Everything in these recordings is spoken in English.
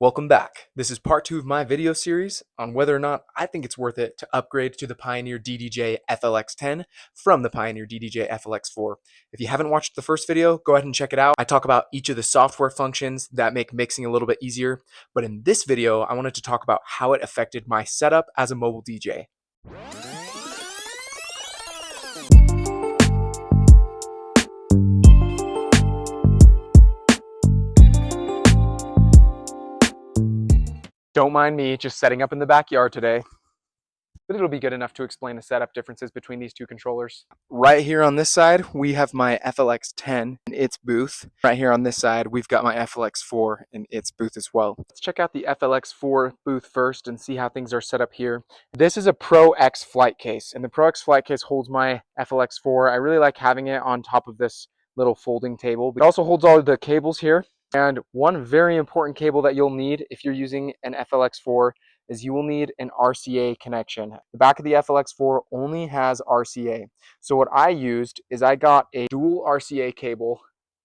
Welcome back. This is part 2 of my video series on whether or not I think it's worth it to upgrade to the Pioneer DDJ-FLX-10 from the Pioneer DDJ-FLX-4. If you haven't watched the first video, go ahead and check it out. I talk about each of the software functions that make mixing a little bit easier, but in this video, I wanted to talk about how it affected my setup as a mobile DJ. Don't mind me just setting up in the backyard today, but it'll be good enough to explain the setup differences between these two controllers. Right here on this side, we have my FLX-10 in its booth. Right here on this side, we've got my FLX-4 in its booth as well. Let's check out the FLX-4 booth first and see how things are set up here. This is a Pro X flight case, and the Pro X flight case holds my FLX-4. I really like having it on top of this little folding table. It also holds all of the cables here. And one very important cable that you'll need if you're using an FLX-4 is you will need an RCA connection. The back of the FLX-4 only has RCA. So what I used is I got a dual RCA cable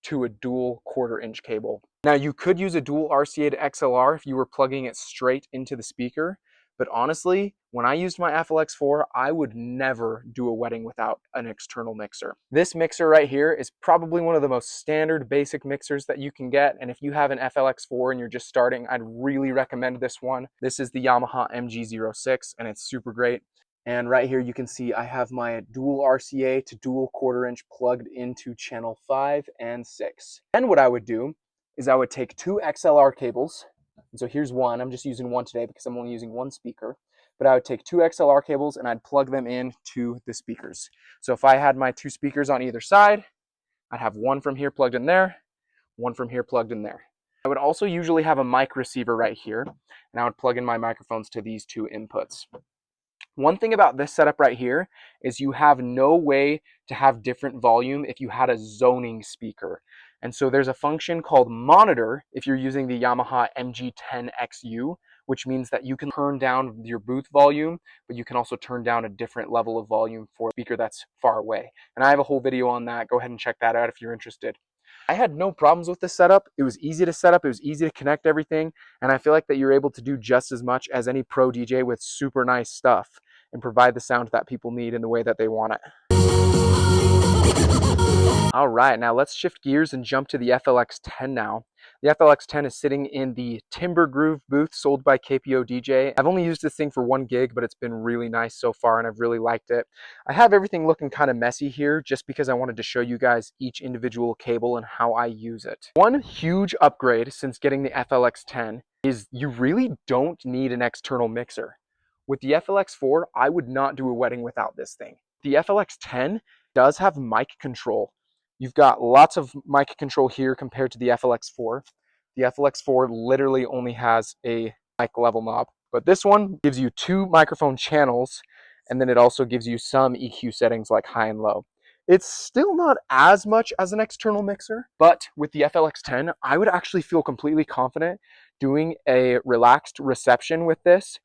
to a dual 1/4 inch cable. Now you could use a dual RCA to XLR if you were plugging it straight into the speaker. But honestly, when I used my FLX-4, I would never do a wedding without an external mixer. This mixer right here is probably one of the most standard basic mixers that you can get. And if you have an FLX-4 and you're just starting, I'd really recommend this one. This is the Yamaha MG06 and it's super great. And right here you can see I have my dual RCA to dual 1/4 inch plugged into channel 5 and 6. Then what I would do is I would take 2 XLR cables. And so here's one. I'm just using one today because I'm only using one speaker. But I would take 2 XLR cables and I'd plug them into the speakers. So if I had my 2 speakers on either side, I'd have one from here plugged in there, one from here plugged in there. I would also usually have a mic receiver right here, and I would plug in my microphones to these 2 inputs. One thing about this setup right here is you have no way to have different volume if you had a zoning speaker. And so there's a function called monitor if you're using the Yamaha MG10XU, which means that you can turn down your booth volume, but you can also turn down a different level of volume for a speaker that's far away. And I have a whole video on that. Go ahead and check that out if you're interested. I had no problems with this setup. It was easy to set up. It was easy to connect everything. And I feel like that you're able to do just as much as any pro DJ with super nice stuff and provide the sound that people need in the way that they want it. All right, now let's shift gears and jump to the FLX-10 now. The FLX-10 is sitting in the Timber Groove booth sold by KPO DJ. I've only used this thing for 1 gig, but it's been really nice so far and I've really liked it. I have everything looking kind of messy here just because I wanted to show you guys each individual cable and how I use it. One huge upgrade since getting the FLX-10 is you really don't need an external mixer. With the FLX-4, I would not do a wedding without this thing. The FLX-10 does have mic control. You've got lots of mic control here compared to the FLX-4. The FLX-4 literally only has a mic level knob, but this one gives you 2 microphone channels, and then it also gives you some EQ settings like high and low. It's still not as much as an external mixer, but with the FLX-10, I would actually feel completely confident doing a relaxed reception with this.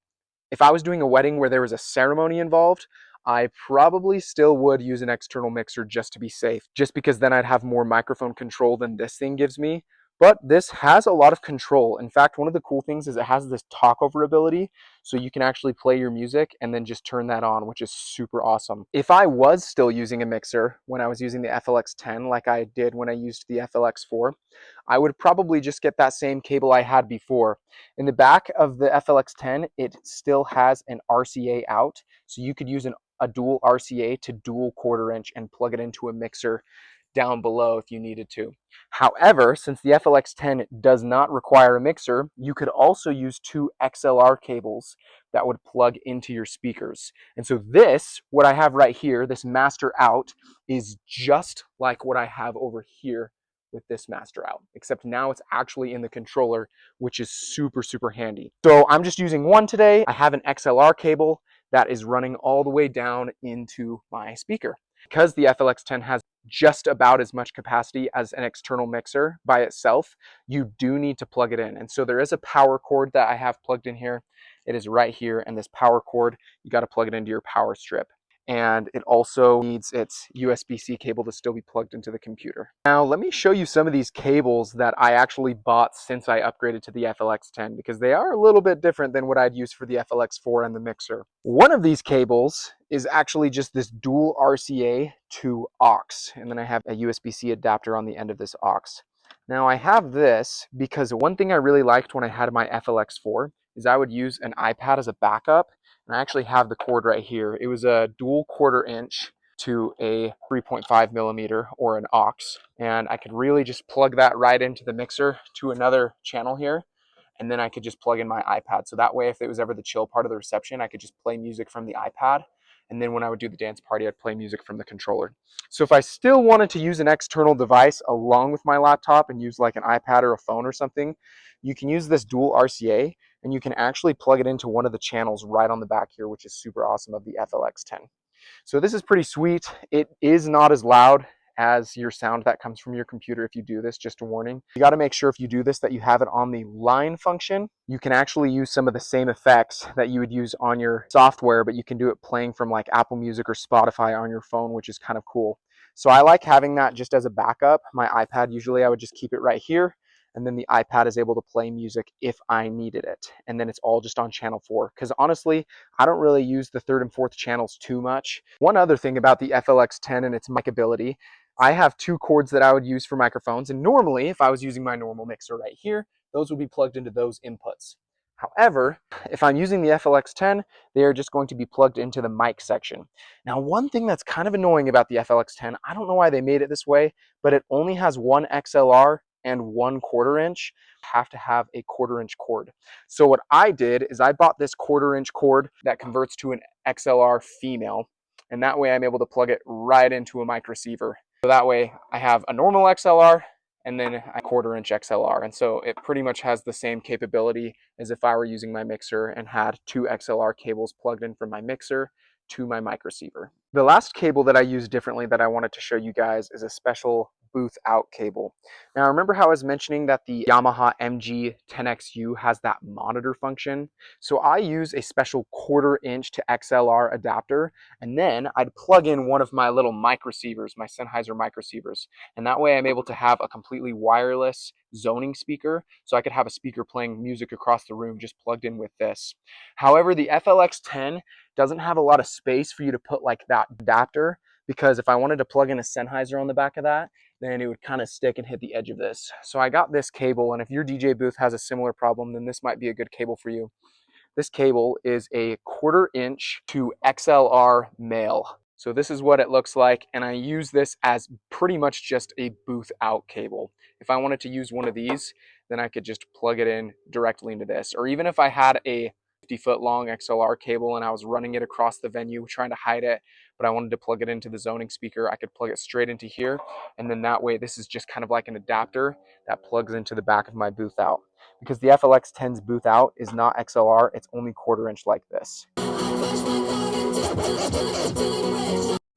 If I was doing a wedding where there was a ceremony involved, I probably still would use an external mixer just to be safe, just because then I'd have more microphone control than this thing gives me. But this has a lot of control. In fact, one of the cool things is it has this talk over ability, so you can actually play your music and then just turn that on, which is super awesome. If I was still using a mixer when I was using the FLX-10 like I did when I used the FLX-4, I would probably just get that same cable I had before. In the back of the FLX-10, it still has an RCA out, so you could use a dual RCA to dual 1/4 inch and plug it into a mixer down below if you needed to. However, since the FLX-10 does not require a mixer, you could also use 2 XLR cables that would plug into your speakers. And so this, what I have right here, this master out, is just like what I have over here with this master out, except now it's actually in the controller, which is super, super handy. So I'm just using one today. I have an XLR cable that is running all the way down into my speaker. Because the FLX-10 has just about as much capacity as an external mixer by itself, you do need to plug it in. And so there is a power cord that I have plugged in here. It is right here, and this power cord, you got to plug it into your power strip. and it also needs its USB-C cable to still be plugged into the computer. Now let me show you some of these cables that I actually bought since I upgraded to the FLX10, because they are a little bit different than what I'd use for the FLX4 and the mixer. One of these cables is actually just this dual RCA to aux, and then I have a USB-C adapter on the end of this aux. Now I have this because one thing I really liked when I had my FLX4 is I would use an iPad as a backup. And I actually have the cord right here. It was a dual 1/4 inch to a 3.5 millimeter or an aux. And I could really just plug that right into the mixer to another channel here. And then I could just plug in my iPad. So that way, if it was ever the chill part of the reception, I could just play music from the iPad. And then when I would do the dance party, I'd play music from the controller. So if I still wanted to use an external device along with my laptop and use like an iPad or a phone or something, you can use this dual RCA, and you can actually plug it into one of the channels right on the back here, which is super awesome, of the FLX10. So this is pretty sweet. It is not as loud as your sound that comes from your computer if you do this, just a warning. You got to make sure if you do this that you have it on the line function. You can actually use some of the same effects that you would use on your software, but you can do it playing from like Apple Music or Spotify on your phone, which is kind of cool. So I like having that just as a backup. My iPad, usually I would just keep it right here, and then the iPad is able to play music if I needed it. And then it's all just on channel 4. Because honestly, I don't really use the 3rd and 4th channels too much. One other thing about the FLX10 and its mic ability, I have 2 cords that I would use for microphones. And normally, if I was using my normal mixer right here, those would be plugged into those inputs. However, if I'm using the FLX10, they are just going to be plugged into the mic section. Now, one thing that's kind of annoying about the FLX10, I don't know why they made it this way, but it only has one XLR and 1/4 inch. Have to have a 1/4 inch cord. So what I did is I bought this 1/4 inch cord that converts to an XLR female, and that way I'm able to plug it right into a mic receiver. So that way I have a normal XLR and then a 1/4 inch XLR, and so it pretty much has the same capability as if I were using my mixer and had 2 XLR cables plugged in from my mixer to my mic receiver. The last cable that I use differently that I wanted to show you guys is a special booth out cable. Now remember how I was mentioning that the Yamaha MG10XU has that monitor function? So I use a special 1/4 inch to XLR adapter, and then I'd plug in one of my little mic receivers, my Sennheiser mic receivers, and that way I'm able to have a completely wireless zoning speaker, so I could have a speaker playing music across the room just plugged in with this. However, the FLX10 doesn't have a lot of space for you to put like that adapter, because if I wanted to plug in a Sennheiser on the back of that, then it would kind of stick and hit the edge of this. So I got this cable, and if your DJ booth has a similar problem, then this might be a good cable for you. This cable is a 1/4 inch to XLR male. So this is what it looks like, and I use this as pretty much just a booth out cable. If I wanted to use one of these, then I could just plug it in directly into this. Or even if I had a 50-foot long XLR cable and I was running it across the venue trying to hide it, but I wanted to plug it into the zoning speaker, I could plug it straight into here, and then that way this is just kind of like an adapter that plugs into the back of my booth out. Because the FLX10's booth out is not XLR, it's only 1/4 inch like this.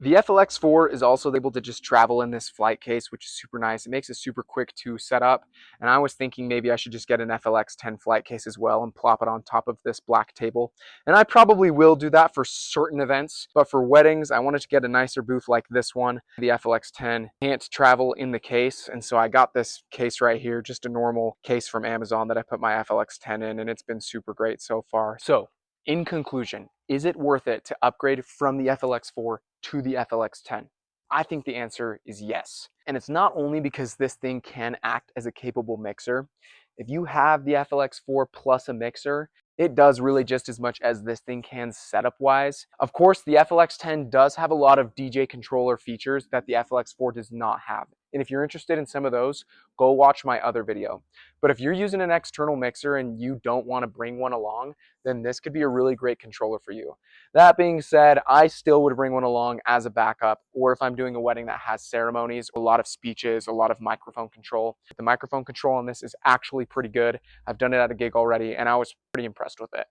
The FLX4 is also able to just travel in this flight case, which is super nice. It makes it super quick to set up, and I was thinking maybe I should just get an FLX10 flight case as well and plop it on top of this black table. And I probably will do that for certain events, but for weddings, I wanted to get a nicer booth like this one. The FLX10 can't travel in the case, and so I got this case right here, just a normal case from Amazon that I put my FLX10 in, and it's been super great so far. So, in conclusion, is it worth it to upgrade from the FLX4 to the FLX10? I think the answer is yes. And it's not only because this thing can act as a capable mixer. If you have the FLX4 plus a mixer, it does really just as much as this thing can setup-wise. Of course, the FLX10 does have a lot of DJ controller features that the FLX4 does not have. And if you're interested in some of those, go watch my other video. But if you're using an external mixer and you don't want to bring one along, then this could be a really great controller for you. That being said, I still would bring one along as a backup, or if I'm doing a wedding that has ceremonies, a lot of speeches, a lot of microphone control. The microphone control on this is actually pretty good. I've done it at a gig already, and I was pretty impressed with it.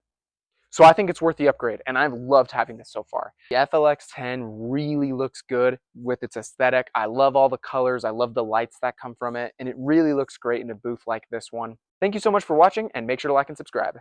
So I think it's worth the upgrade, and I've loved having this so far. The FLX10 really looks good with its aesthetic. I love all the colors. I love the lights that come from it, and it really looks great in a booth like this one. Thank you so much for watching, and make sure to like and subscribe.